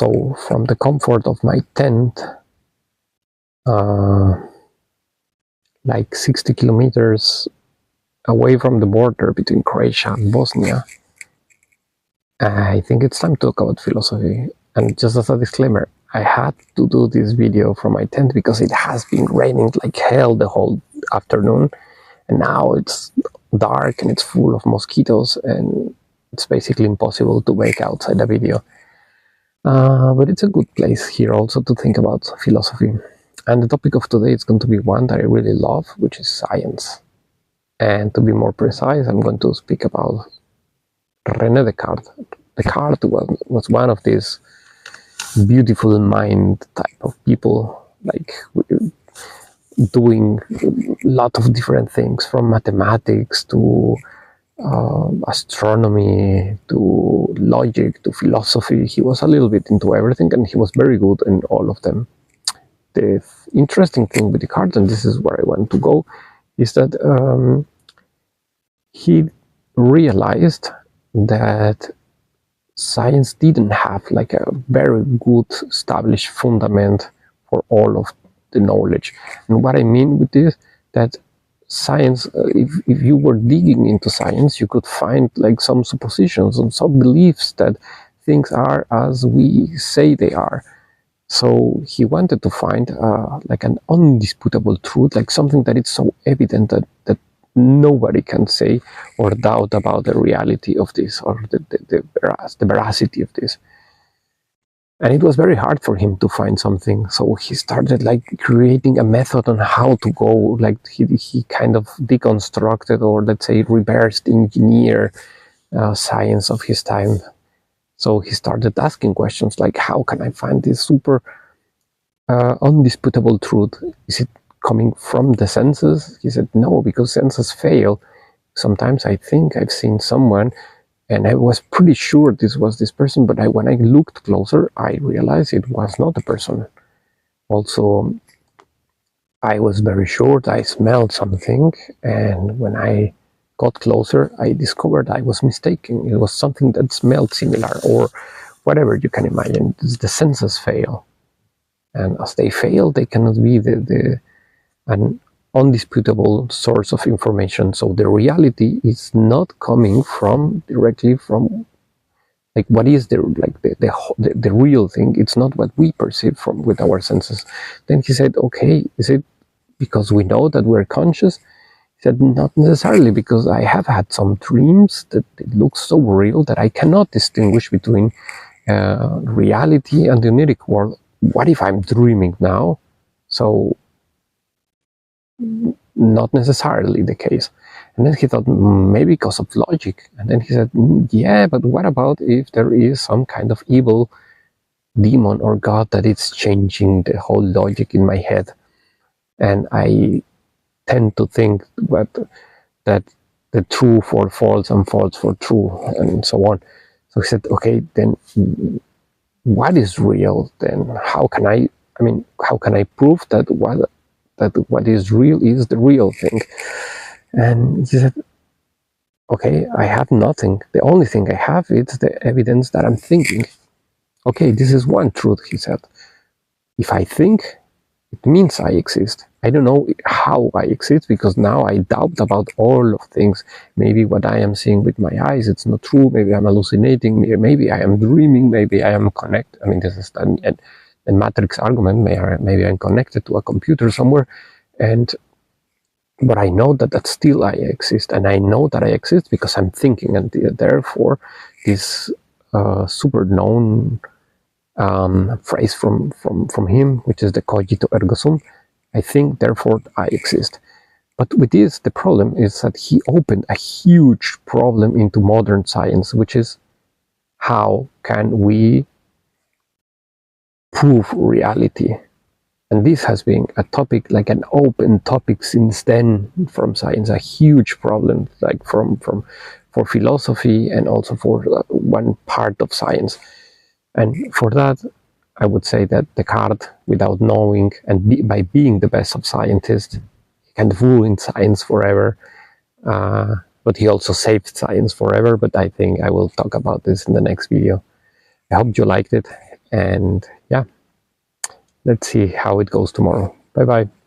So from the comfort of my tent, like 60 kilometers away from the border between Croatia and Bosnia, I think it's time to talk about philosophy. And just as a disclaimer, I had to do this video from my tent because it has been raining like hell the whole afternoon, and now it's dark and it's full of mosquitoes, and it's basically impossible to make outside a video. But it's a good place here also to think about philosophy. And the topic of today is going to be one that I really love, which is science. And to be more precise, I'm going to speak about René Descartes. Descartes was one of these beautiful mind type of people, like doing a lot of different things, from mathematics to astronomy to logic to philosophy. He was a little bit into everything, and he was very good in all of them. The interesting thing with Descartes, and this is where I want to go, is that he realized that science didn't have like a very good established fundament for all of the knowledge. And what I mean with this, that science, if you were digging into science, you could find like some suppositions and some beliefs that things are as we say they are. So he wanted to find like an undisputable truth, like something that is so evident that nobody can say or doubt about the reality of this, or the veracity of this. And it was very hard for him to find something, so he started like creating a method on how to go, like he kind of deconstructed, or let's say reversed engineer science of his time. So he started asking questions like, how can I find this super undisputable truth? Is it coming from the senses? He said, no, because senses fail. Sometimes I think I've seen someone, and I was pretty sure this was this person, but when I looked closer, I realized it was not a person. Also, I was very sure that I smelled something, and when I got closer, I discovered I was mistaken. It was something that smelled similar, or whatever you can imagine. The senses fail. And as they fail, they cannot be an undisputable source of information. So the reality is not coming directly from like what is the real thing. It's not what we perceive with our senses. Then he said, okay, is it because we know that we're conscious? He said, not necessarily, because I have had some dreams that it looks so real that I cannot distinguish between reality and the oniric world. What if I'm dreaming now? So not necessarily the case. And then he thought, maybe because of logic. And then he said, yeah, but what about if there is some kind of evil demon or god that is changing the whole logic in my head? And I tend to think that the true for false and false for true, and so on. So he said, okay, then what is real then? How can I prove that what is real is the real thing? And he said, okay, I have nothing. The only thing I have is the evidence that I'm thinking. Okay, this is one truth, he said. If I think, it means I exist. I don't know how I exist, because now I doubt about all of things. Maybe what I am seeing with my eyes, it's not true. Maybe I'm hallucinating. Maybe I am dreaming. Maybe I am connected. I mean, this is a matrix argument. Maybe I'm connected to a computer somewhere. But I know that still I exist. And I know that I exist because I'm thinking. And therefore, this super known phrase from him, which is the cogito ergo sum, I think, therefore I exist. But with this, the problem is that he opened a huge problem into modern science, which is, how can we prove reality? And this has been a topic, like an open topic since then from science, a huge problem, like for philosophy and also for one part of science. And for that, I would say that Descartes, without knowing and by being the best of scientists, he kind of ruined science forever. But he also saved science forever. But I think I will talk about this in the next video. I hope you liked it. And yeah, let's see how it goes tomorrow. Bye bye.